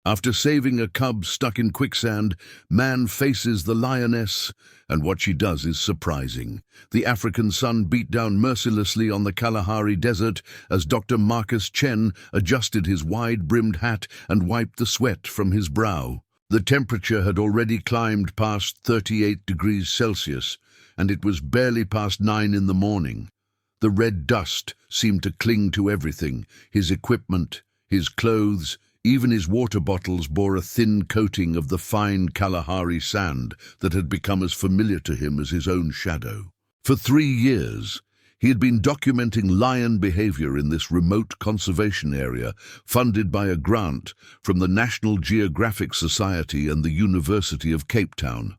After saving a cub stuck in quicksand, man faces the lioness, and what she does is surprising. The African sun beat down mercilessly on the Kalahari Desert as Dr. Marcus Chen adjusted his wide-brimmed hat and wiped the sweat from his brow. The temperature had already climbed past 38 degrees Celsius, and it was barely past 9 in the morning. The red dust seemed to cling to everything, his equipment, his clothes. Even his water bottles bore a thin coating of the fine Kalahari sand that had become as familiar to him as his own shadow. For 3 years, he had been documenting lion behavior in this remote conservation area, funded by a grant from the National Geographic Society and the University of Cape Town.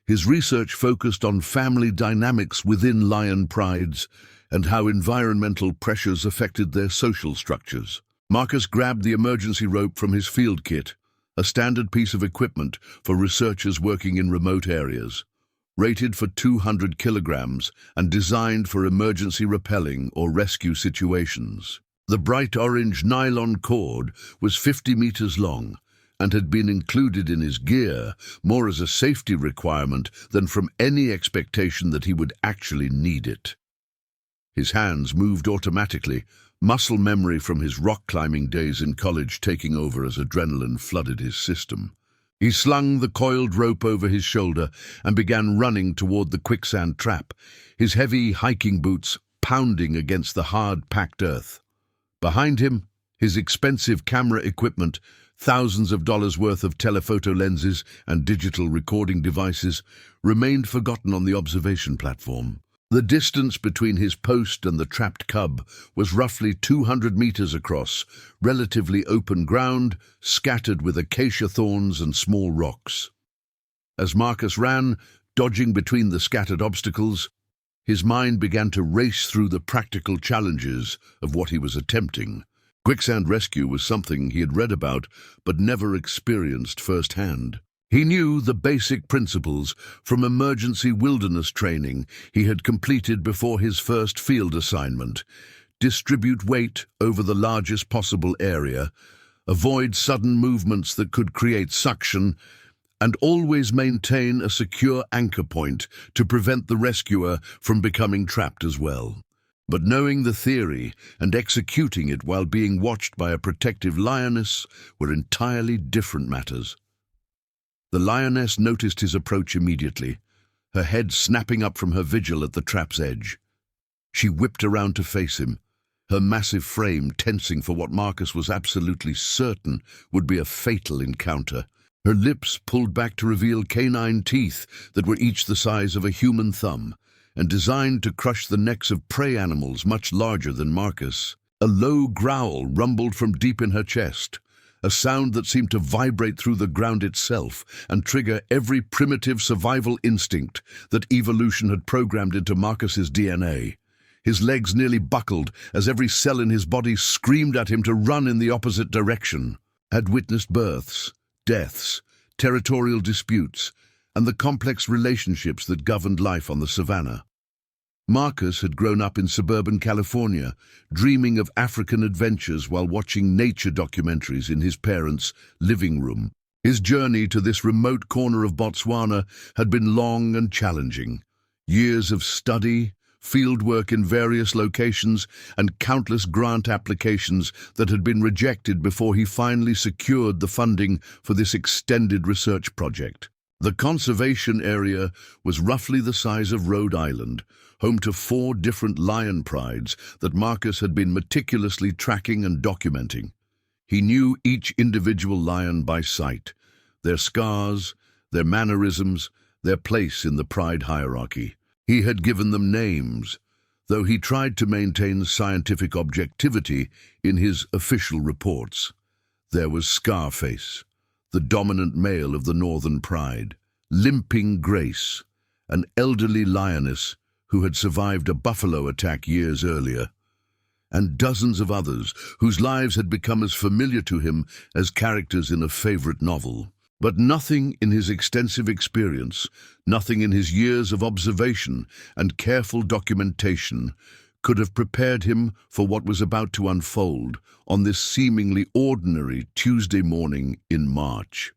His research focused on family dynamics within lion prides and how environmental pressures affected their social structures. Marcus grabbed the emergency rope from his field kit, a standard piece of equipment for researchers working in remote areas. Rated for 200 kilograms and designed for emergency rappelling or rescue situations. The bright orange nylon cord was 50 meters long and had been included in his gear more as a safety requirement than from any expectation that he would actually need it. His hands moved automatically, muscle memory from his rock-climbing days in college taking over as adrenaline flooded his system. He slung the coiled rope over his shoulder and began running toward the quicksand trap, his heavy hiking boots pounding against the hard-packed earth. Behind him, his expensive camera equipment, thousands of dollars worth of telephoto lenses and digital recording devices, remained forgotten on the observation platform. The distance between his post and the trapped cub was roughly 200 meters across, relatively open ground, scattered with acacia thorns and small rocks. As Marcus ran, dodging between the scattered obstacles, his mind began to race through the practical challenges of what he was attempting. Quicksand rescue was something he had read about but never experienced firsthand. He knew the basic principles from emergency wilderness training he had completed before his first field assignment. Distribute weight over the largest possible area, avoid sudden movements that could create suction, and always maintain a secure anchor point to prevent the rescuer from becoming trapped as well. But knowing the theory and executing it while being watched by a protective lioness were entirely different matters. The lioness noticed his approach immediately, her head snapping up from her vigil at the trap's edge. She whipped around to face him, her massive frame tensing for what Marcus was absolutely certain would be a fatal encounter. Her lips pulled back to reveal canine teeth that were each the size of a human thumb and designed to crush the necks of prey animals much larger than Marcus. A low growl rumbled from deep in her chest, a sound that seemed to vibrate through the ground itself and trigger every primitive survival instinct that evolution had programmed into Marcus's DNA. His legs nearly buckled as every cell in his body screamed at him to run in the opposite direction. Had witnessed births, deaths, territorial disputes, and the complex relationships that governed life on the savannah. Marcus had grown up in suburban California, dreaming of African adventures while watching nature documentaries in his parents' living room. His journey to this remote corner of Botswana had been long and challenging. Years of study, fieldwork in various locations, and countless grant applications that had been rejected before he finally secured the funding for this extended research project. The conservation area was roughly the size of Rhode Island, home to 4 different lion prides that Marcus had been meticulously tracking and documenting. He knew each individual lion by sight, their scars, their mannerisms, their place in the pride hierarchy. He had given them names, though he tried to maintain scientific objectivity in his official reports. There was Scarface, the dominant male of the Northern Pride, Limping Grace, an elderly lioness who had survived a buffalo attack years earlier, and dozens of others whose lives had become as familiar to him as characters in a favorite novel. But nothing in his extensive experience, nothing in his years of observation and careful documentation could have prepared him for what was about to unfold on this seemingly ordinary Tuesday morning in March.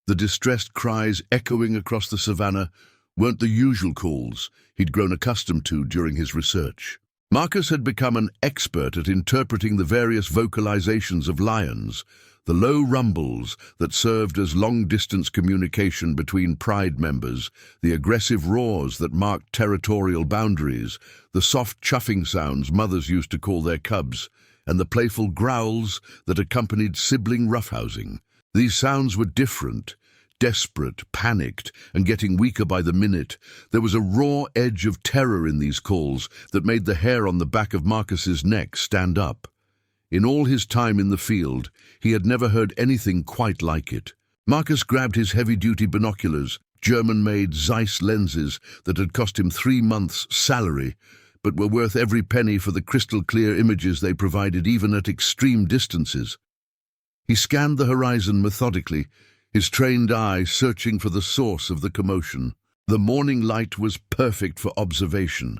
The distressed cries echoing across the savannah weren't the usual calls he'd grown accustomed to during his research. Marcus had become an expert at interpreting the various vocalizations of lions, the low rumbles that served as long-distance communication between pride members, the aggressive roars that marked territorial boundaries, the soft chuffing sounds mothers used to call their cubs, and the playful growls that accompanied sibling roughhousing. These sounds were different, desperate, panicked, and getting weaker by the minute. There was a raw edge of terror in these calls that made the hair on the back of Marcus's neck stand up. In all his time in the field, he had never heard anything quite like it. Marcus grabbed his heavy-duty binoculars, German-made Zeiss lenses that had cost him 3 months' salary, but were worth every penny for the crystal-clear images they provided even at extreme distances. He scanned the horizon methodically, his trained eye searching for the source of the commotion. The morning light was perfect for observation,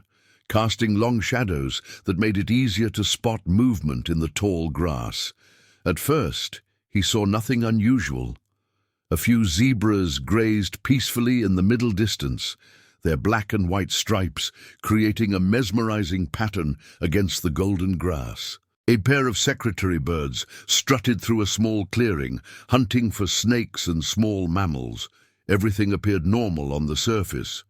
casting long shadows that made it easier to spot movement in the tall grass. At first, he saw nothing unusual. A few zebras grazed peacefully in the middle distance, their black and white stripes creating a mesmerizing pattern against the golden grass. A pair of secretary birds strutted through a small clearing, hunting for snakes and small mammals. Everything appeared normal on the surface.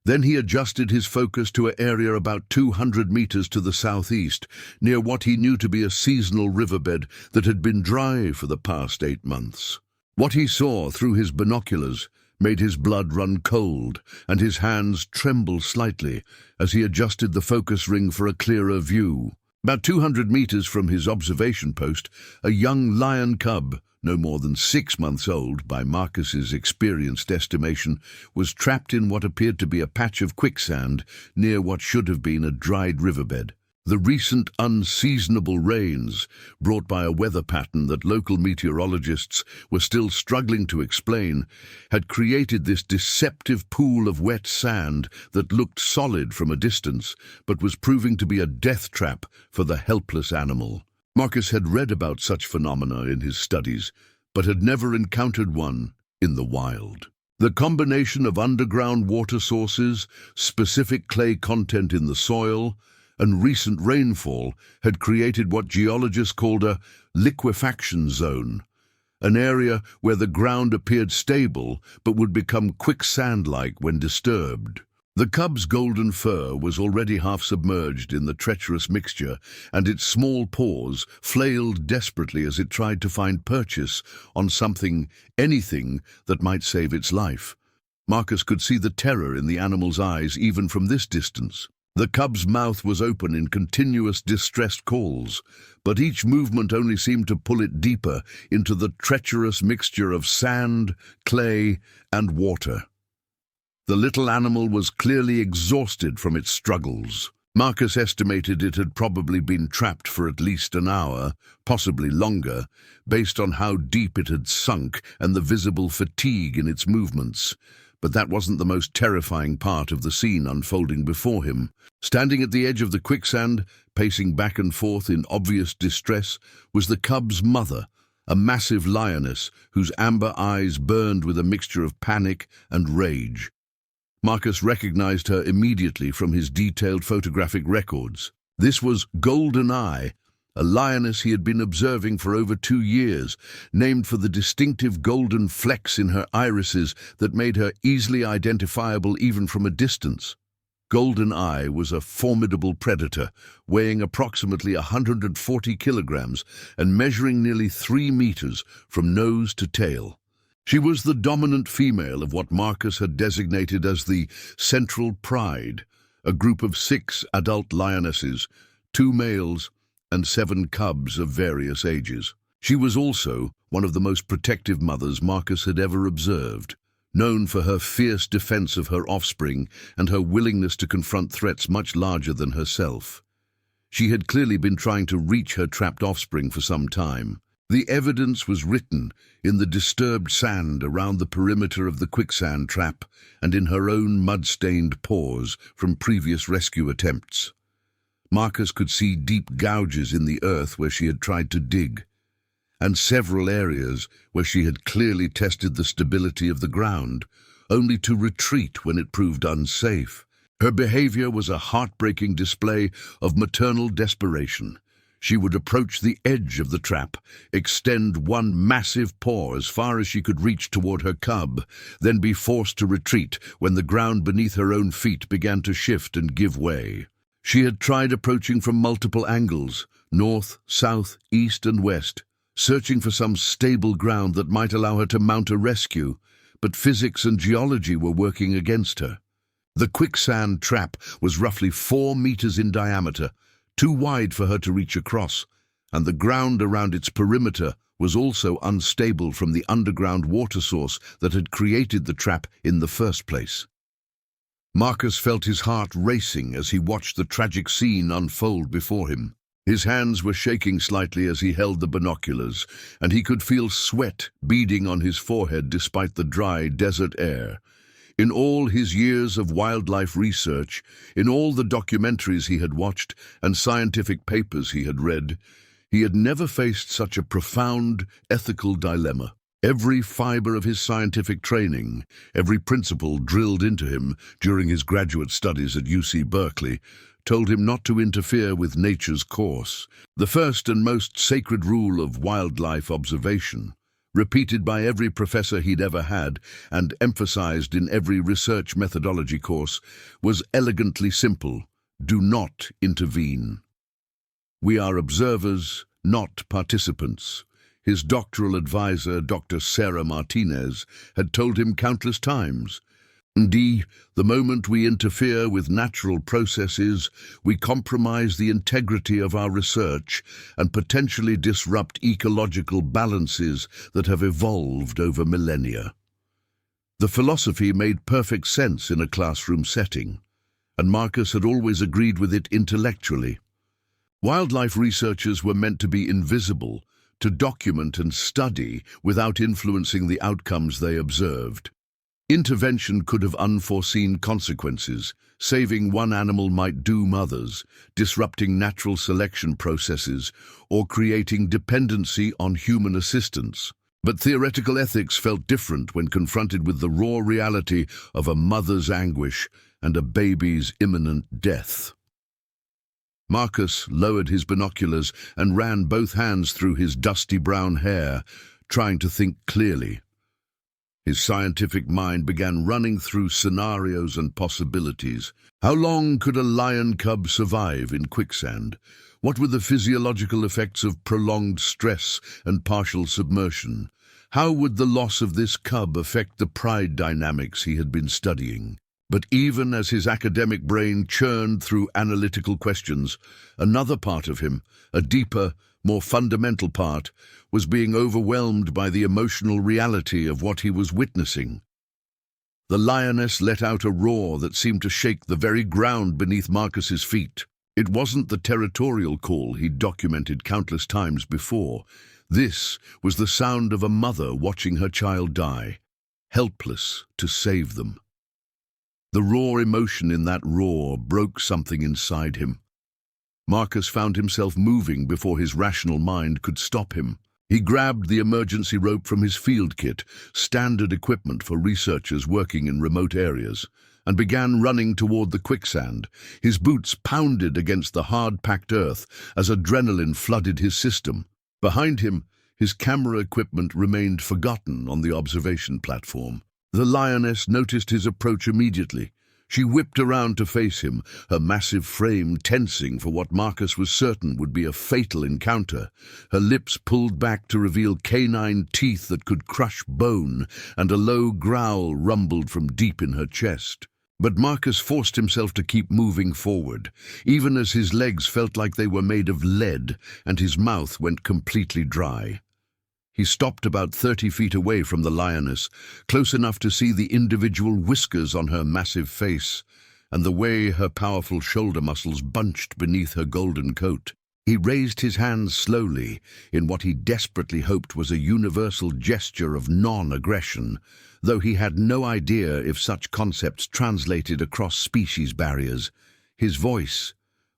Then he adjusted his focus to an area about 200 meters to the southeast, near what he knew to be a seasonal riverbed that had been dry for the past 8 months. What he saw through his binoculars made his blood run cold and his hands tremble slightly as he adjusted the focus ring for a clearer view. About 200 meters from his observation post, a young lion cub, no more than 6 months old by Marcus's experienced estimation, was trapped in what appeared to be a patch of quicksand near what should have been a dried riverbed. The recent unseasonable rains, brought by a weather pattern that local meteorologists were still struggling to explain, had created this deceptive pool of wet sand that looked solid from a distance, but was proving to be a death trap for the helpless animal. Marcus had read about such phenomena in his studies, but had never encountered one in the wild. The combination of underground water sources, specific clay content in the soil, and recent rainfall had created what geologists called a liquefaction zone, an area where the ground appeared stable but would become quicksand-like when disturbed. The cub's golden fur was already half submerged in the treacherous mixture, and its small paws flailed desperately as it tried to find purchase on something, anything, that might save its life. Marcus could see the terror in the animal's eyes even from this distance. The cub's mouth was open in continuous distressed calls, but each movement only seemed to pull it deeper into the treacherous mixture of sand, clay, and water. The little animal was clearly exhausted from its struggles. Marcus estimated it had probably been trapped for at least an hour, possibly longer, based on how deep it had sunk and the visible fatigue in its movements. But that wasn't the most terrifying part of the scene unfolding before him. Standing at the edge of the quicksand, pacing back and forth in obvious distress, was the cub's mother, a massive lioness whose amber eyes burned with a mixture of panic and rage. Marcus recognized her immediately from his detailed photographic records. This was Golden Eye, a lioness he had been observing for over 2 years, named for the distinctive golden flecks in her irises that made her easily identifiable even from a distance. Golden Eye was a formidable predator, weighing approximately 140 kilograms and measuring nearly 3 meters from nose to tail. She was the dominant female of what Marcus had designated as the Central Pride, a group of 6 adult lionesses, 2 males, and 7 cubs of various ages. She was also one of the most protective mothers Marcus had ever observed, known for her fierce defense of her offspring and her willingness to confront threats much larger than herself. She had clearly been trying to reach her trapped offspring for some time. The evidence was written in the disturbed sand around the perimeter of the quicksand trap and in her own mud-stained paws from previous rescue attempts. Marcus could see deep gouges in the earth where she had tried to dig, and several areas where she had clearly tested the stability of the ground, only to retreat when it proved unsafe. Her behavior was a heartbreaking display of maternal desperation. She would approach the edge of the trap, extend one massive paw as far as she could reach toward her cub, then be forced to retreat when the ground beneath her own feet began to shift and give way. She had tried approaching from multiple angles, north, south, east, and west, searching for some stable ground that might allow her to mount a rescue, but physics and geology were working against her. The quicksand trap was roughly 4 meters in diameter, too wide for her to reach across, and the ground around its perimeter was also unstable from the underground water source that had created the trap in the first place. Marcus felt his heart racing as he watched the tragic scene unfold before him. His hands were shaking slightly as he held the binoculars, and he could feel sweat beading on his forehead despite the dry desert air. In all his years of wildlife research, in all the documentaries he had watched and scientific papers he had read, he had never faced such a profound ethical dilemma. Every fiber of his scientific training, every principle drilled into him during his graduate studies at UC Berkeley, told him not to interfere with nature's course. The first and most sacred rule of wildlife observation, repeated by every professor he'd ever had and emphasized in every research methodology course, was elegantly simple: do not intervene. We are observers, not participants. His doctoral advisor, Dr. Sarah Martinez, had told him countless times. The moment we interfere with natural processes, we compromise the integrity of our research and potentially disrupt ecological balances that have evolved over millennia. The philosophy made perfect sense in a classroom setting, and Marcus had always agreed with it intellectually. Wildlife researchers were meant to be invisible, to document and study without influencing the outcomes they observed. Intervention could have unforeseen consequences. Saving one animal might doom others, disrupting natural selection processes, or creating dependency on human assistance. But theoretical ethics felt different when confronted with the raw reality of a mother's anguish and a baby's imminent death. Marcus lowered his binoculars and ran both hands through his dusty brown hair, trying to think clearly. His scientific mind began running through scenarios and possibilities. How long could a lion cub survive in quicksand? What were the physiological effects of prolonged stress and partial submersion? How would the loss of this cub affect the pride dynamics he had been studying? But even as his academic brain churned through analytical questions, another part of him, a deeper, more fundamental part, was being overwhelmed by the emotional reality of what he was witnessing. The lioness let out a roar that seemed to shake the very ground beneath Marcus's feet. It wasn't the territorial call he'd documented countless times before. This was the sound of a mother watching her child die, helpless to save them. The raw emotion in that roar broke something inside him. Marcus found himself moving before his rational mind could stop him. He grabbed the emergency rope from his field kit, standard equipment for researchers working in remote areas, and began running toward the quicksand. His boots pounded against the hard-packed earth as adrenaline flooded his system. Behind him, his camera equipment remained forgotten on the observation platform. The lioness noticed his approach immediately. She whipped around to face him, her massive frame tensing for what Marcus was certain would be a fatal encounter. Her lips pulled back to reveal canine teeth that could crush bone, and a low growl rumbled from deep in her chest. But Marcus forced himself to keep moving forward, even as his legs felt like they were made of lead and his mouth went completely dry. He stopped about 30 feet away from the lioness, close enough to see the individual whiskers on her massive face and the way her powerful shoulder muscles bunched beneath her golden coat. He raised his hands slowly in what he desperately hoped was a universal gesture of non-aggression, though he had no idea if such concepts translated across species barriers. His voice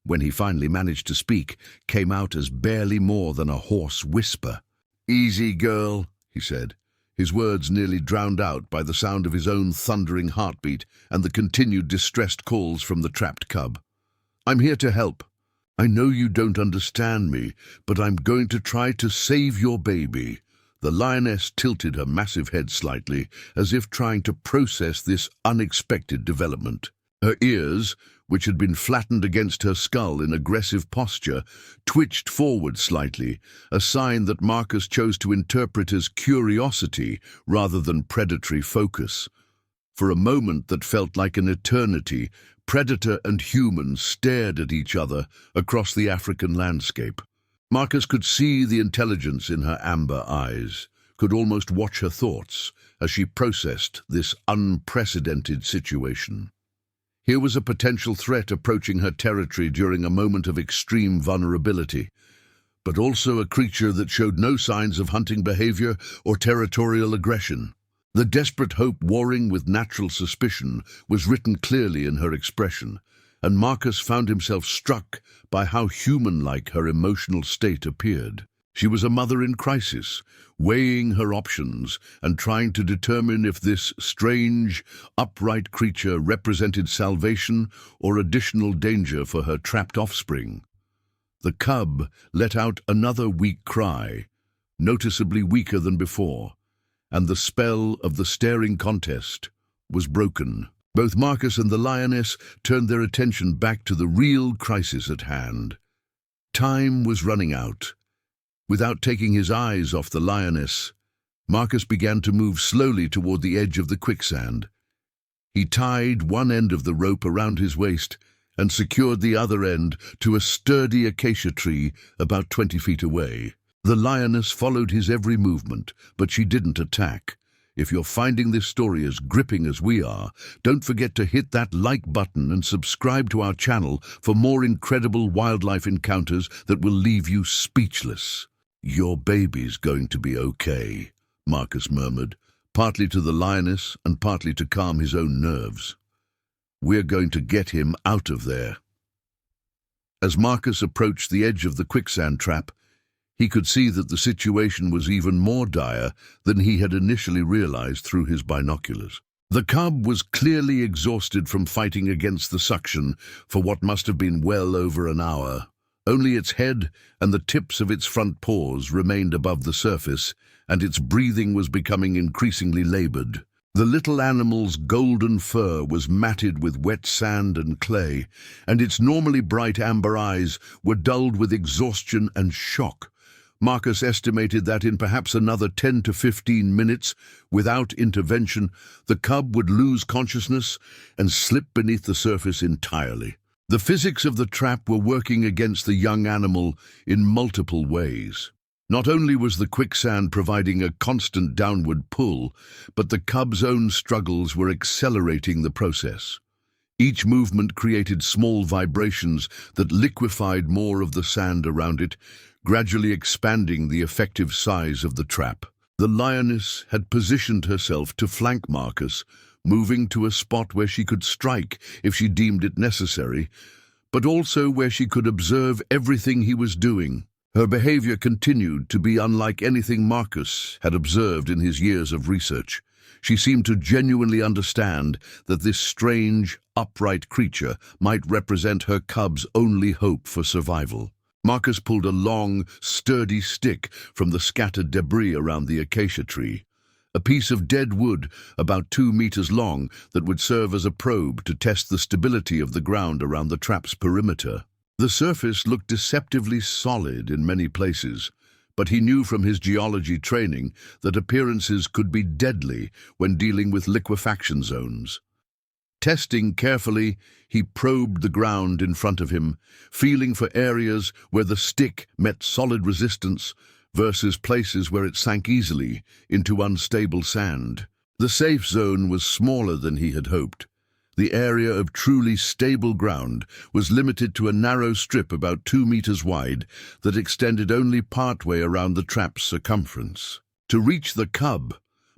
when he finally managed to speak, came out as barely more than a hoarse whisper. "Easy, girl," he said, his words nearly drowned out by the sound of his own thundering heartbeat and the continued distressed calls from the trapped cub. "I'm here to help. I know you don't understand me, but I'm going to try to save your baby." The lioness tilted her massive head slightly, as if trying to process this unexpected development. Her ears, which had been flattened against her skull in aggressive posture, twitched forward slightly, a sign that Marcus chose to interpret as curiosity rather than predatory focus. For a moment that felt like an eternity, predator and human stared at each other across the African landscape. Marcus could see the intelligence in her amber eyes, could almost watch her thoughts as she processed this unprecedented situation. Here was a potential threat approaching her territory during a moment of extreme vulnerability, but also a creature that showed no signs of hunting behavior or territorial aggression. The desperate hope warring with natural suspicion was written clearly in her expression, and Marcus found himself struck by how human-like her emotional state appeared. She was a mother in crisis, weighing her options and trying to determine if this strange, upright creature represented salvation or additional danger for her trapped offspring. The cub let out another weak cry, noticeably weaker than before, and the spell of the staring contest was broken. Both Marcus and the lioness turned their attention back to the real crisis at hand. Time was running out. Without taking his eyes off the lioness, Marcus began to move slowly toward the edge of the quicksand. He tied one end of the rope around his waist and secured the other end to a sturdy acacia tree about 20 feet away. The lioness followed his every movement, but she didn't attack. If you're finding this story as gripping as we are, don't forget to hit that like button and subscribe to our channel for more incredible wildlife encounters that will leave you speechless. "Your baby's going to be okay," Marcus murmured, partly to the lioness and partly to calm his own nerves. "We're going to get him out of there." As Marcus approached the edge of the quicksand trap, he could see that the situation was even more dire than he had initially realized through his binoculars. The cub was clearly exhausted from fighting against the suction for what must have been well over an hour. Only its head and the tips of its front paws remained above the surface, and its breathing was becoming increasingly labored. The little animal's golden fur was matted with wet sand and clay, and its normally bright amber eyes were dulled with exhaustion and shock. Marcus estimated that in perhaps another 10 to 15 minutes, without intervention, the cub would lose consciousness and slip beneath the surface entirely. The physics of the trap were working against the young animal in multiple ways. Not only was the quicksand providing a constant downward pull, but the cub's own struggles were accelerating the process. Each movement created small vibrations that liquefied more of the sand around it, gradually expanding the effective size of the trap. The lioness had positioned herself to flank Marcus, moving to a spot where she could strike if she deemed it necessary, but also where she could observe everything he was doing. Her behavior continued to be unlike anything Marcus had observed in his years of research. She seemed to genuinely understand that this strange, upright creature might represent her cub's only hope for survival. Marcus pulled a long, sturdy stick from the scattered debris around the acacia tree, a piece of dead wood about 2 meters long that would serve as a probe to test the stability of the ground around the trap's perimeter. The surface looked deceptively solid in many places, but he knew from his geology training that appearances could be deadly when dealing with liquefaction zones. Testing carefully, he probed the ground in front of him, feeling for areas where the stick met solid resistance versus places where it sank easily into unstable sand. The safe zone was smaller than he had hoped. The area of truly stable ground was limited to a narrow strip about 2 meters wide that extended only partway around the trap's circumference. To reach the cub,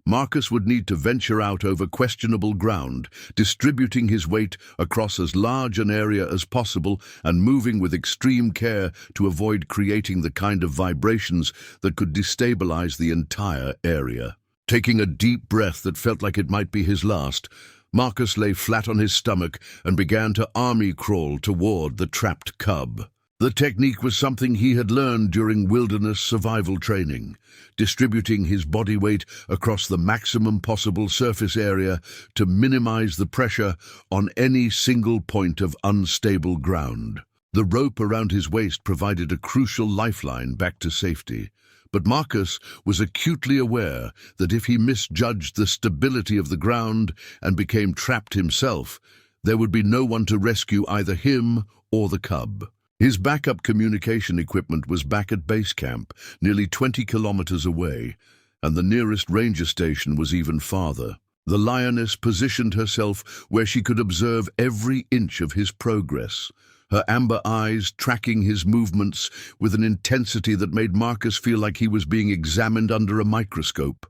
Marcus would need to venture out over questionable ground, distributing his weight across as large an area as possible and moving with extreme care to avoid creating the kind of vibrations that could destabilize the entire area. Taking a deep breath that felt like it might be his last, Marcus lay flat on his stomach and began to army crawl toward the trapped cub. The technique was something he had learned during wilderness survival training, distributing his body weight across the maximum possible surface area to minimize the pressure on any single point of unstable ground. The rope around his waist provided a crucial lifeline back to safety, but Marcus was acutely aware that if he misjudged the stability of the ground and became trapped himself, there would be no one to rescue either him or the cub. His backup communication equipment was back at base camp, nearly 20 kilometers away, and the nearest ranger station was even farther. The lioness positioned herself where she could observe every inch of his progress, her amber eyes tracking his movements with an intensity that made Marcus feel like he was being examined under a microscope.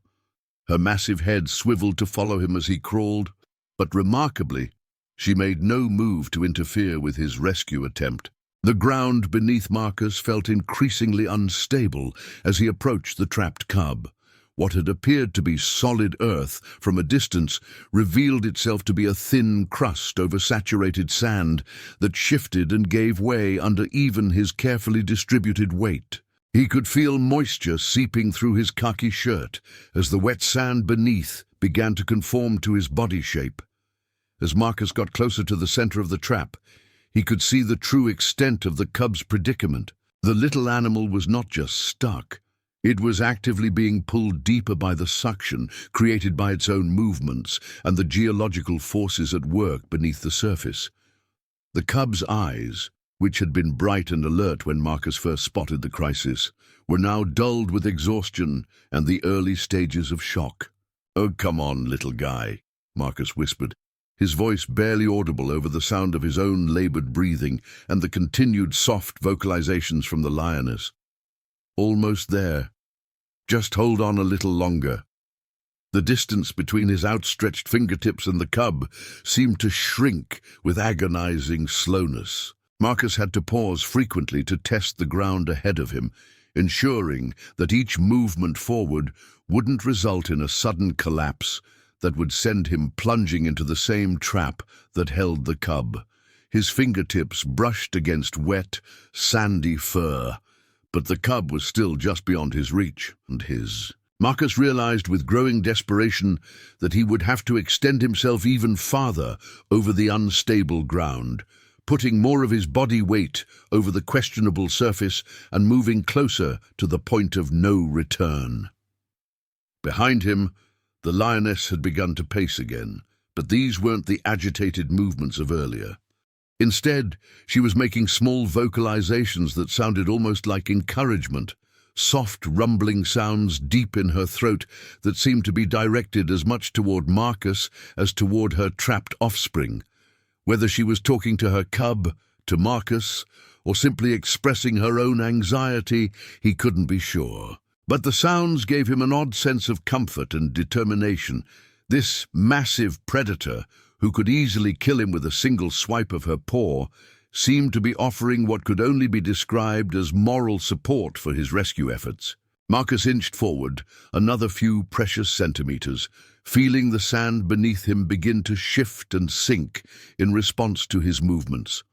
Her massive head swiveled to follow him as he crawled, but remarkably, she made no move to interfere with his rescue attempt. The ground beneath Marcus felt increasingly unstable as he approached the trapped cub. What had appeared to be solid earth from a distance revealed itself to be a thin crust over saturated sand that shifted and gave way under even his carefully distributed weight. He could feel moisture seeping through his khaki shirt as the wet sand beneath began to conform to his body shape. As Marcus got closer to the center of the trap, he could see the true extent of the cub's predicament. The little animal was not just stuck. It was actively being pulled deeper by the suction created by its own movements and the geological forces at work beneath the surface. The cub's eyes, which had been bright and alert when Marcus first spotted the crisis, were now dulled with exhaustion and the early stages of shock. "Oh, come on, little guy," Marcus whispered, his voice barely audible over the sound of his own labored breathing and the continued soft vocalizations from the lioness. "Almost there. Just hold on a little longer." The distance between his outstretched fingertips and the cub seemed to shrink with agonizing slowness. Marcus had to pause frequently to test the ground ahead of him, ensuring that each movement forward wouldn't result in a sudden collapse that would send him plunging into the same trap that held the cub. His fingertips brushed against wet, sandy fur, but the cub was still just beyond his reach, and his. Marcus realized with growing desperation that he would have to extend himself even farther over the unstable ground, putting more of his body weight over the questionable surface and moving closer to the point of no return. Behind him, the lioness had begun to pace again, but these weren't the agitated movements of earlier. Instead, she was making small vocalizations that sounded almost like encouragement, soft rumbling sounds deep in her throat that seemed to be directed as much toward Marcus as toward her trapped offspring. Whether she was talking to her cub, to Marcus, or simply expressing her own anxiety, he couldn't be sure. But the sounds gave him an odd sense of comfort and determination. This massive predator, who could easily kill him with a single swipe of her paw, seemed to be offering what could only be described as moral support for his rescue efforts. Marcus inched forward another few precious centimeters, feeling the sand beneath him begin to shift and sink in response to his movements.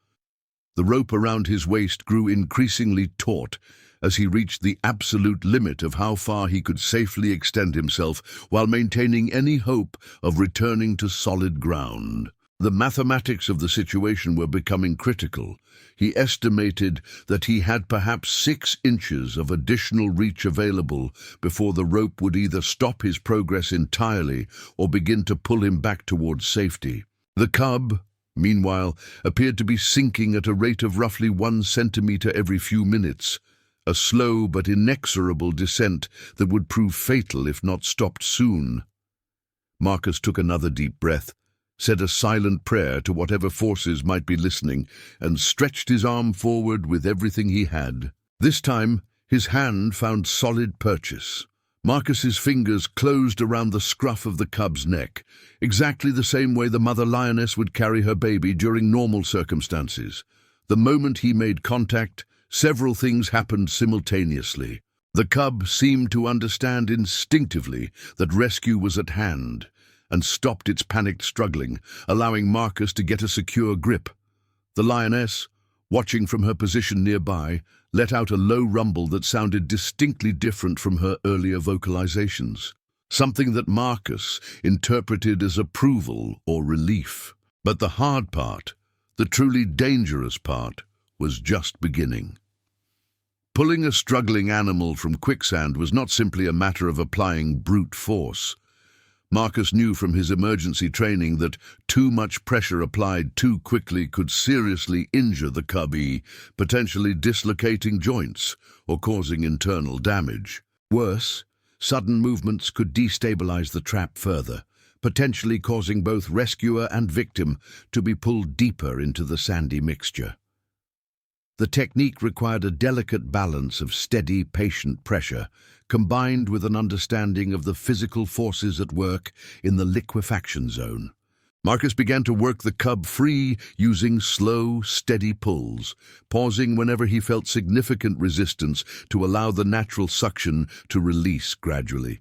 The rope around his waist grew increasingly taut as he reached the absolute limit of how far he could safely extend himself while maintaining any hope of returning to solid ground. The mathematics of the situation were becoming critical. He estimated that he had perhaps 6 inches of additional reach available before the rope would either stop his progress entirely or begin to pull him back towards safety. The cub, meanwhile, appeared to be sinking at a rate of roughly 1 centimeter every few minutes, a slow but inexorable descent that would prove fatal if not stopped soon. Marcus took another deep breath, said a silent prayer to whatever forces might be listening, and stretched his arm forward with everything he had. This time, his hand found solid purchase. Marcus's fingers closed around the scruff of the cub's neck, exactly the same way the mother lioness would carry her baby during normal circumstances. The moment he made contact, several things happened simultaneously. The cub seemed to understand instinctively that rescue was at hand and stopped its panicked struggling, allowing Marcus to get a secure grip. The lioness, watching from her position nearby, let out a low rumble that sounded distinctly different from her earlier vocalizations, something that Marcus interpreted as approval or relief. But the hard part, the truly dangerous part, was just beginning. Pulling a struggling animal from quicksand was not simply a matter of applying brute force. Marcus knew from his emergency training that too much pressure applied too quickly could seriously injure the cubby, potentially dislocating joints or causing internal damage. Worse, sudden movements could destabilize the trap further, potentially causing both rescuer and victim to be pulled deeper into the sandy mixture. The technique required a delicate balance of steady, patient pressure, combined with an understanding of the physical forces at work in the liquefaction zone. Marcus began to work the cub free using slow, steady pulls, pausing whenever he felt significant resistance to allow the natural suction to release gradually.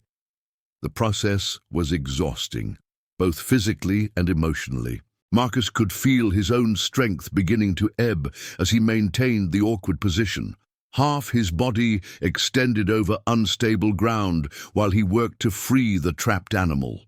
The process was exhausting, both physically and emotionally. Marcus could feel his own strength beginning to ebb as he maintained the awkward position. Half his body extended over unstable ground while he worked to free the trapped animal.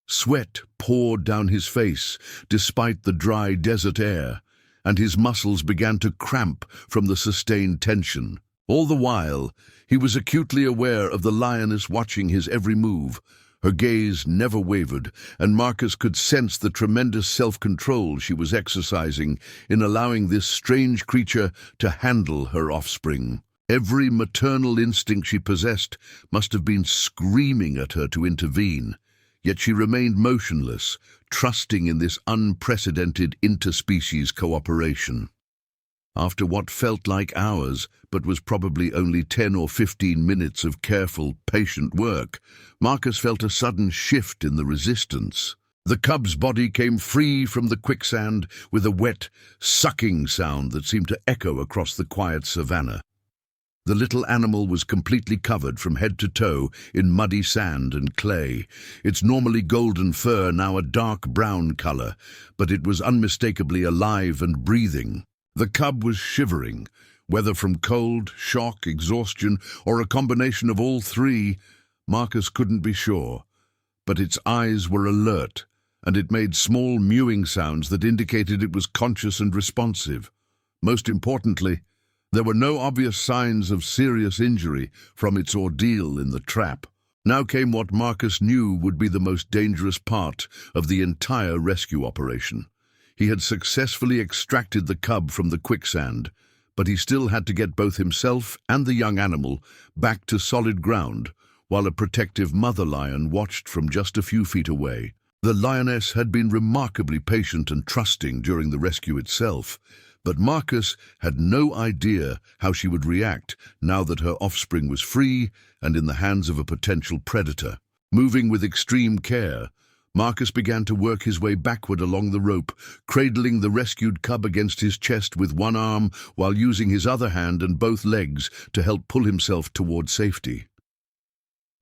Sweat poured down his face despite the dry desert air, and his muscles began to cramp from the sustained tension. All the while, he was acutely aware of the lioness watching his every move. Her gaze never wavered, and Marcus could sense the tremendous self-control she was exercising in allowing this strange creature to handle her offspring. Every maternal instinct she possessed must have been screaming at her to intervene, yet she remained motionless, trusting in this unprecedented interspecies cooperation. After what felt like hours, but was probably only 10 or 15 minutes of careful, patient work, Marcus felt a sudden shift in the resistance. The cub's body came free from the quicksand with a wet, sucking sound that seemed to echo across the quiet savanna. The little animal was completely covered from head to toe in muddy sand and clay, its normally golden fur now a dark brown color, but it was unmistakably alive and breathing. The cub was shivering, whether from cold, shock, exhaustion, or a combination of all three. Marcus couldn't be sure, but its eyes were alert, and it made small mewing sounds that indicated it was conscious and responsive. Most importantly, there were no obvious signs of serious injury from its ordeal in the trap. Now came what Marcus knew would be the most dangerous part of the entire rescue operation. He had successfully extracted the cub from the quicksand, but he still had to get both himself and the young animal back to solid ground, while a protective mother lion watched from just a few feet away. The lioness had been remarkably patient and trusting during the rescue itself, but Marcus had no idea how she would react now that her offspring was free and in the hands of a potential predator. Moving with extreme care, Marcus began to work his way backward along the rope, cradling the rescued cub against his chest with one arm while using his other hand and both legs to help pull himself toward safety.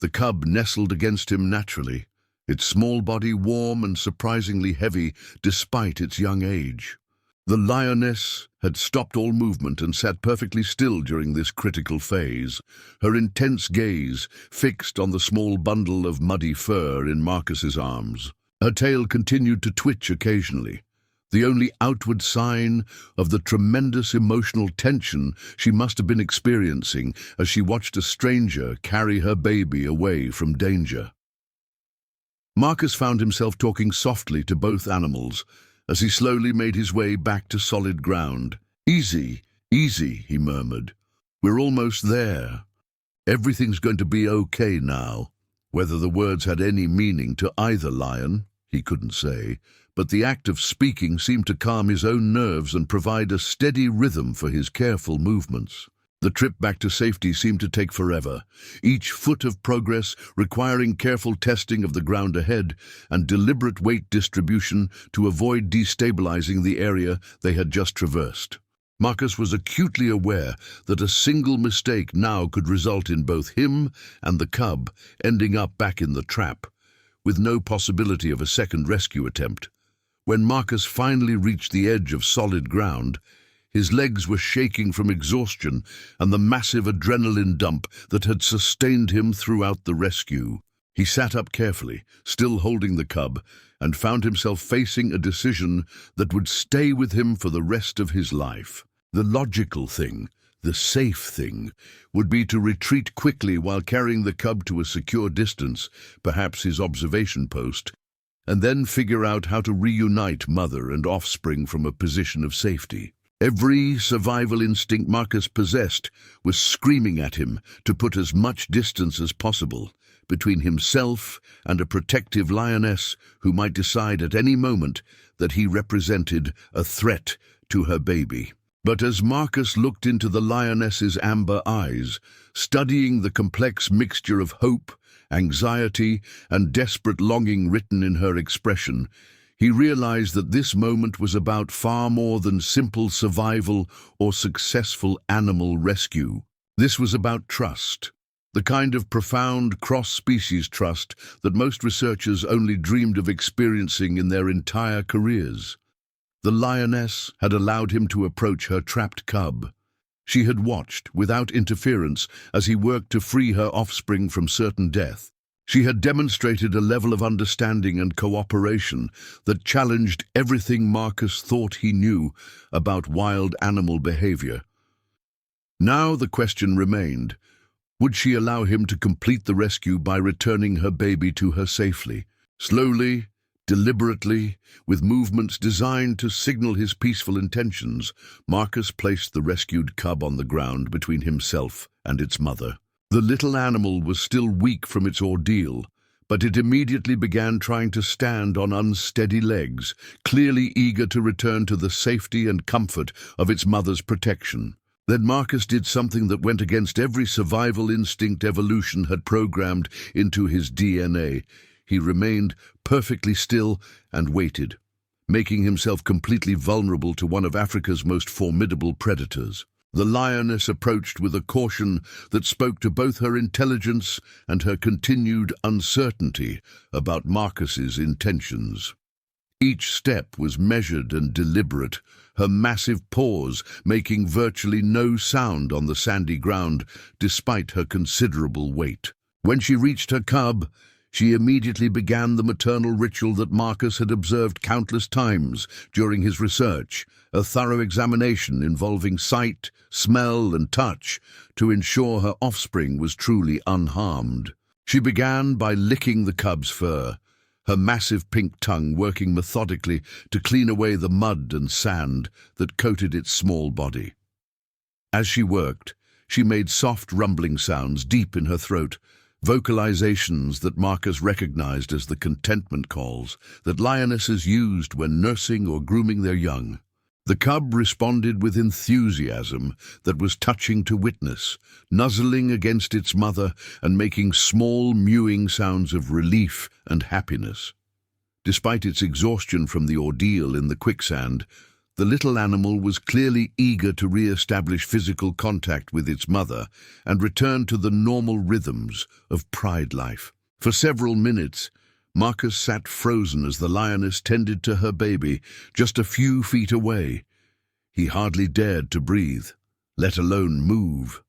The cub nestled against him naturally, its small body warm and surprisingly heavy despite its young age. The lioness had stopped all movement and sat perfectly still during this critical phase, her intense gaze fixed on the small bundle of muddy fur in Marcus's arms. Her tail continued to twitch occasionally, the only outward sign of the tremendous emotional tension she must have been experiencing as she watched a stranger carry her baby away from danger. Marcus found himself talking softly to both animals as he slowly made his way back to solid ground. "Easy, easy," he murmured. "We're almost there. Everything's going to be okay now." Whether the words had any meaning to either lion, he couldn't say, but the act of speaking seemed to calm his own nerves and provide a steady rhythm for his careful movements. The trip back to safety seemed to take forever, each foot of progress requiring careful testing of the ground ahead and deliberate weight distribution to avoid destabilizing the area they had just traversed. Marcus was acutely aware that a single mistake now could result in both him and the cub ending up back in the trap, with no possibility of a second rescue attempt. When Marcus finally reached the edge of solid ground, his legs were shaking from exhaustion and the massive adrenaline dump that had sustained him throughout the rescue. He sat up carefully, still holding the cub, and found himself facing a decision that would stay with him for the rest of his life. The logical thing, the safe thing, would be to retreat quickly while carrying the cub to a secure distance, perhaps his observation post, and then figure out how to reunite mother and offspring from a position of safety. Every survival instinct Marcus possessed was screaming at him to put as much distance as possible between himself and a protective lioness who might decide at any moment that he represented a threat to her baby. But as Marcus looked into the lioness's amber eyes, studying the complex mixture of hope, anxiety, and desperate longing written in her expression, he realized that this moment was about far more than simple survival or successful animal rescue. This was about trust, the kind of profound cross-species trust that most researchers only dreamed of experiencing in their entire careers. The lioness had allowed him to approach her trapped cub. She had watched, without interference, as he worked to free her offspring from certain death. She had demonstrated a level of understanding and cooperation that challenged everything Marcus thought he knew about wild animal behavior. Now the question remained, would she allow him to complete the rescue by returning her baby to her safely? Slowly, deliberately, with movements designed to signal his peaceful intentions, Marcus placed the rescued cub on the ground between himself and its mother. The little animal was still weak from its ordeal, but it immediately began trying to stand on unsteady legs, clearly eager to return to the safety and comfort of its mother's protection. Then Marcus did something that went against every survival instinct evolution had programmed into his DNA. He remained perfectly still and waited, making himself completely vulnerable to one of Africa's most formidable predators. The lioness approached with a caution that spoke to both her intelligence and her continued uncertainty about Marcus's intentions. Each step was measured and deliberate, her massive paws making virtually no sound on the sandy ground despite her considerable weight. When she reached her cub, she immediately began the maternal ritual that Marcus had observed countless times during his research, a thorough examination involving sight, smell, and touch to ensure her offspring was truly unharmed. She began by licking the cub's fur, her massive pink tongue working methodically to clean away the mud and sand that coated its small body. As she worked, she made soft rumbling sounds deep in her throat, vocalizations that Marcus recognized as the contentment calls that lionesses used when nursing or grooming their young. The cub responded with enthusiasm that was touching to witness, nuzzling against its mother and making small mewing sounds of relief and happiness. Despite its exhaustion from the ordeal in the quicksand, the little animal was clearly eager to re-establish physical contact with its mother and return to the normal rhythms of pride life. For several minutes, Marcus sat frozen as the lioness tended to her baby just a few feet away. He hardly dared to breathe, let alone move.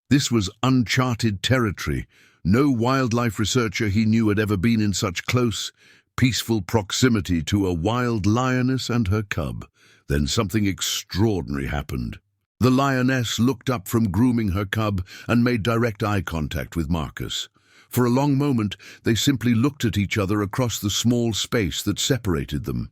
This was uncharted territory. No wildlife researcher he knew had ever been in such close, peaceful proximity to a wild lioness and her cub. Then something extraordinary happened. The lioness looked up from grooming her cub and made direct eye contact with Marcus. For a long moment, they simply looked at each other across the small space that separated them.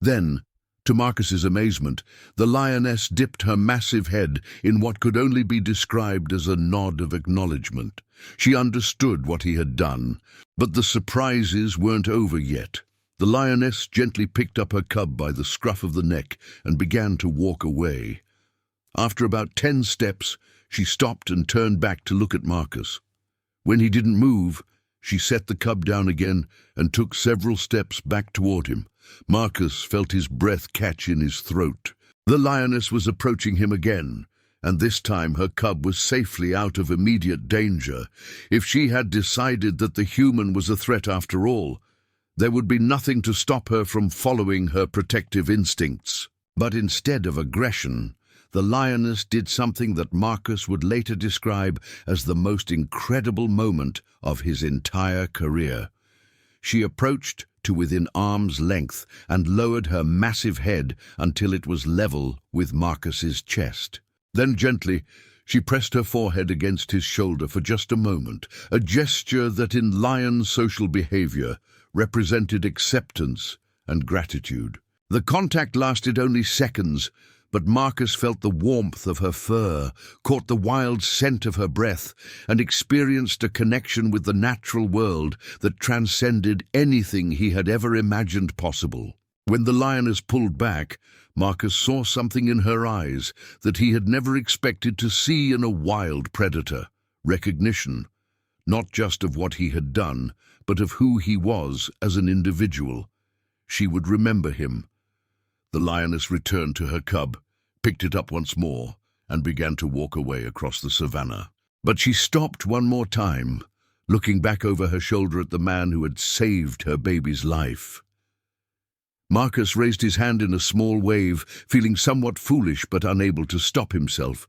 Then, to Marcus's amazement, the lioness dipped her massive head in what could only be described as a nod of acknowledgement. She understood what he had done, but the surprises weren't over yet. The lioness gently picked up her cub by the scruff of the neck and began to walk away. After about 10 steps, She stopped and turned back to look at Marcus. When he didn't move, she set the cub down again and took several steps back toward him. Marcus felt his breath catch in his throat. The lioness was approaching him again, and this time her cub was safely out of immediate danger. If she had decided that the human was a threat after all, there would be nothing to stop her from following her protective instincts. But instead of aggression, the lioness did something that Marcus would later describe as the most incredible moment of his entire career. She approached to within arm's length and lowered her massive head until it was level with Marcus's chest. Then gently, she pressed her forehead against his shoulder for just a moment, a gesture that in lion social behavior represented acceptance and gratitude. The contact lasted only seconds, but Marcus felt the warmth of her fur, caught the wild scent of her breath, and experienced a connection with the natural world that transcended anything he had ever imagined possible. When the lioness pulled back, Marcus saw something in her eyes that he had never expected to see in a wild predator: recognition, not just of what he had done, but of who he was as an individual. She would remember him. The lioness returned to her cub, picked it up once more, and began to walk away across the savannah. But she stopped one more time, looking back over her shoulder at the man who had saved her baby's life. Marcus raised his hand in a small wave, feeling somewhat foolish but unable to stop himself.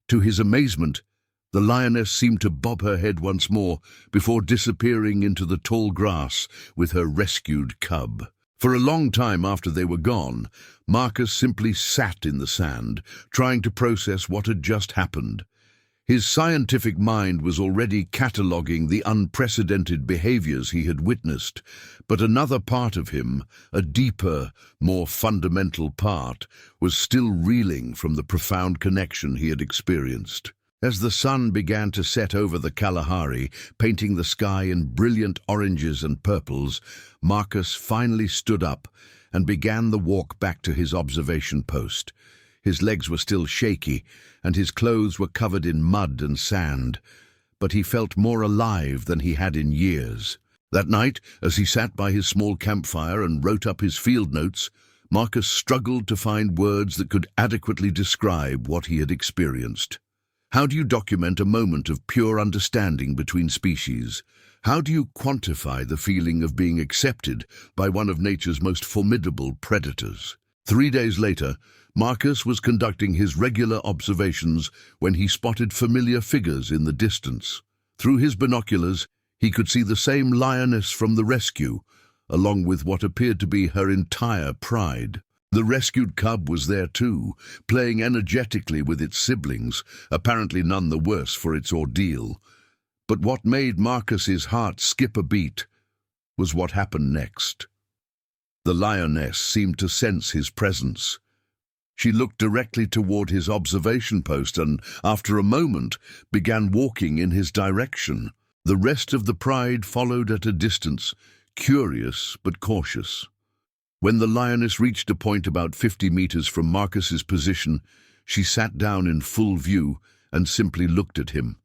To his amazement, the lioness seemed to bob her head once more before disappearing into the tall grass with her rescued cub. For a long time after they were gone, Marcus simply sat in the sand, trying to process what had just happened. His scientific mind was already cataloguing the unprecedented behaviors he had witnessed, but another part of him, a deeper, more fundamental part, was still reeling from the profound connection he had experienced. As the sun began to set over the Kalahari, painting the sky in brilliant oranges and purples, Marcus finally stood up and began the walk back to his observation post. His legs were still shaky, and his clothes were covered in mud and sand, but he felt more alive than he had in years. That night, as he sat by his small campfire and wrote up his field notes, Marcus struggled to find words that could adequately describe what he had experienced. How do you document a moment of pure understanding between species? How do you quantify the feeling of being accepted by one of nature's most formidable predators? 3 days later, Marcus was conducting his regular observations when he spotted familiar figures in the distance. Through his binoculars, he could see the same lioness from the rescue, along with what appeared to be her entire pride. The rescued cub was there too, playing energetically with its siblings, apparently none the worse for its ordeal. But what made Marcus's heart skip a beat was what happened next. The lioness seemed to sense his presence. She looked directly toward his observation post and, after a moment, began walking in his direction. The rest of the pride followed at a distance, curious but cautious. When the lioness reached a point about 50 meters from Marcus's position, she sat down in full view and simply looked at him.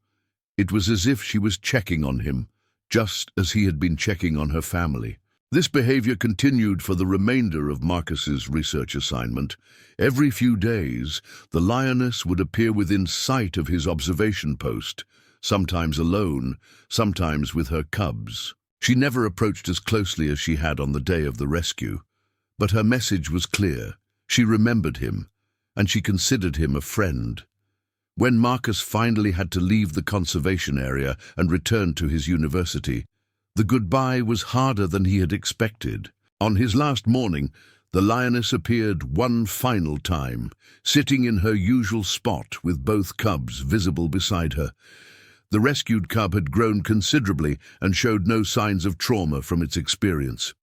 It was as if she was checking on him, just as he had been checking on her family. This behavior continued for the remainder of Marcus's research assignment. Every few days, the lioness would appear within sight of his observation post, sometimes alone, sometimes with her cubs. She never approached as closely as she had on the day of the rescue. But her message was clear. She remembered him, and she considered him a friend. When Marcus finally had to leave the conservation area and return to his university, the goodbye was harder than he had expected. On his last morning, the lioness appeared one final time, sitting in her usual spot with both cubs visible beside her. The rescued cub had grown considerably and showed no signs of trauma from its experience.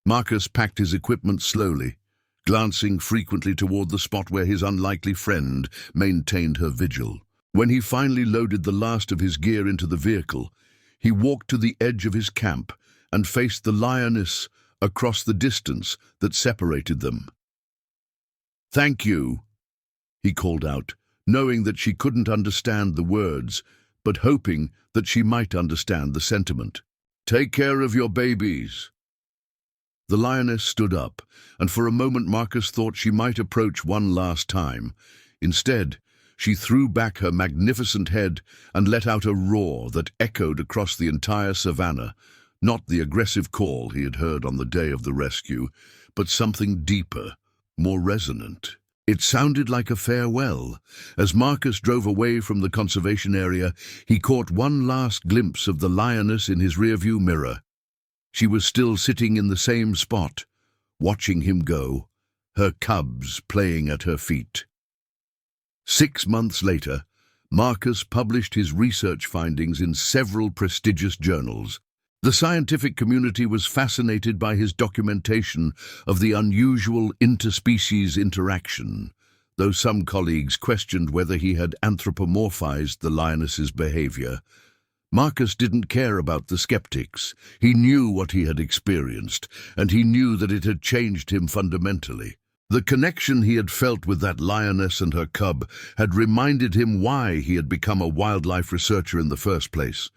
Marcus packed his equipment slowly, glancing frequently toward the spot where his unlikely friend maintained her vigil. When he finally loaded the last of his gear into the vehicle, he walked to the edge of his camp and faced the lioness across the distance that separated them. "Thank you," he called out, knowing that she couldn't understand the words, but hoping that she might understand the sentiment. "Take care of your babies." The lioness stood up, and for a moment Marcus thought she might approach one last time. Instead, she threw back her magnificent head and let out a roar that echoed across the entire savannah, not the aggressive call he had heard on the day of the rescue, but something deeper, more resonant. It sounded like a farewell. As Marcus drove away from the conservation area, he caught one last glimpse of the lioness in his rearview mirror. She was still sitting in the same spot, watching him go, her cubs playing at her feet. 6 months later, Marcus published his research findings in several prestigious journals. The scientific community was fascinated by his documentation of the unusual interspecies interaction, though some colleagues questioned whether he had anthropomorphized the lioness's behavior. Marcus didn't care about the skeptics. He knew what he had experienced, and he knew that it had changed him fundamentally. The connection he had felt with that lioness and her cub had reminded him why he had become a wildlife researcher in the first place.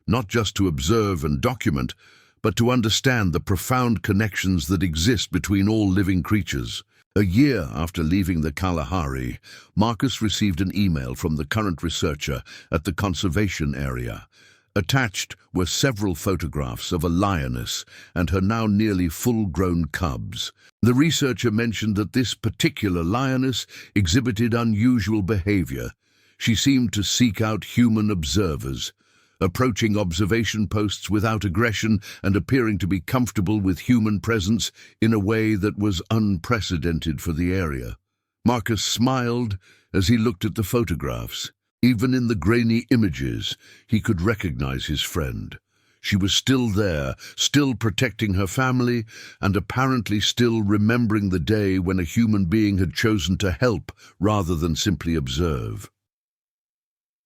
Not just to observe and document, but to understand the profound connections that exist between all living creatures. A year after leaving the Kalahari, Marcus received an email from the current researcher at the conservation area. Attached were several photographs of a lioness and her now nearly full-grown cubs. The researcher mentioned that this particular lioness exhibited unusual behavior. She seemed to seek out human observers, approaching observation posts without aggression and appearing to be comfortable with human presence in a way that was unprecedented for the area. Marcus smiled as he looked at the photographs. Even in the grainy images, he could recognize his friend. She was still there, still protecting her family, and apparently still remembering the day when a human being had chosen to help rather than simply observe.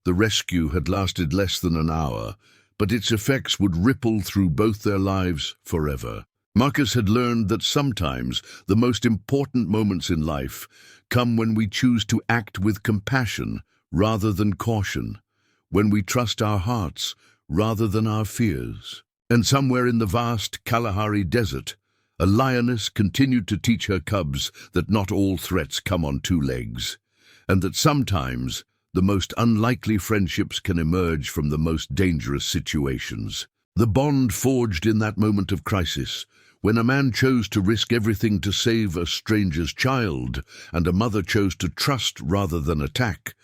The rescue had lasted less than an hour, but its effects would ripple through both their lives forever. Marcus had learned that sometimes the most important moments in life come when we choose to act with compassion rather than caution, when we trust our hearts rather than our fears. And somewhere in the vast Kalahari desert, a lioness continued to teach her cubs that not all threats come on 2 legs, and that sometimes the most unlikely friendships can emerge from the most dangerous situations. The bond forged in that moment of crisis, when a man chose to risk everything to save a stranger's child, and a mother chose to trust rather than attack,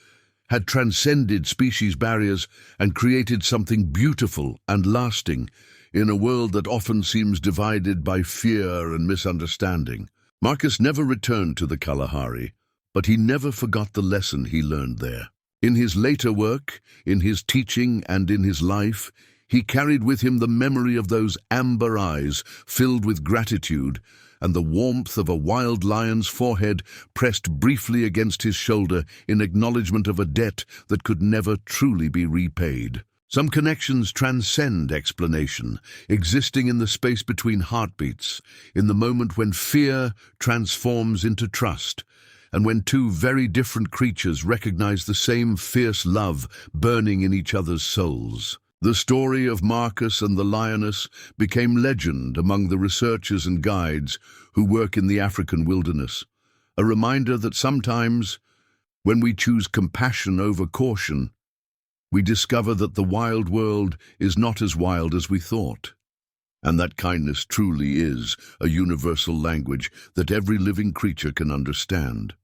had transcended species barriers and created something beautiful and lasting in a world that often seems divided by fear and misunderstanding. Marcus never returned to the Kalahari, but he never forgot the lesson he learned there. In his later work, in his teaching, and in his life, he carried with him the memory of those amber eyes filled with gratitude and the warmth of a wild lion's forehead pressed briefly against his shoulder in acknowledgement of a debt that could never truly be repaid. Some connections transcend explanation, existing in the space between heartbeats, in the moment when fear transforms into trust, and when 2 very different creatures recognize the same fierce love burning in each other's souls. The story of Marcus and the lioness became legend among the researchers and guides who work in the African wilderness, a reminder that sometimes, when we choose compassion over caution, we discover that the wild world is not as wild as we thought, and that kindness truly is a universal language that every living creature can understand.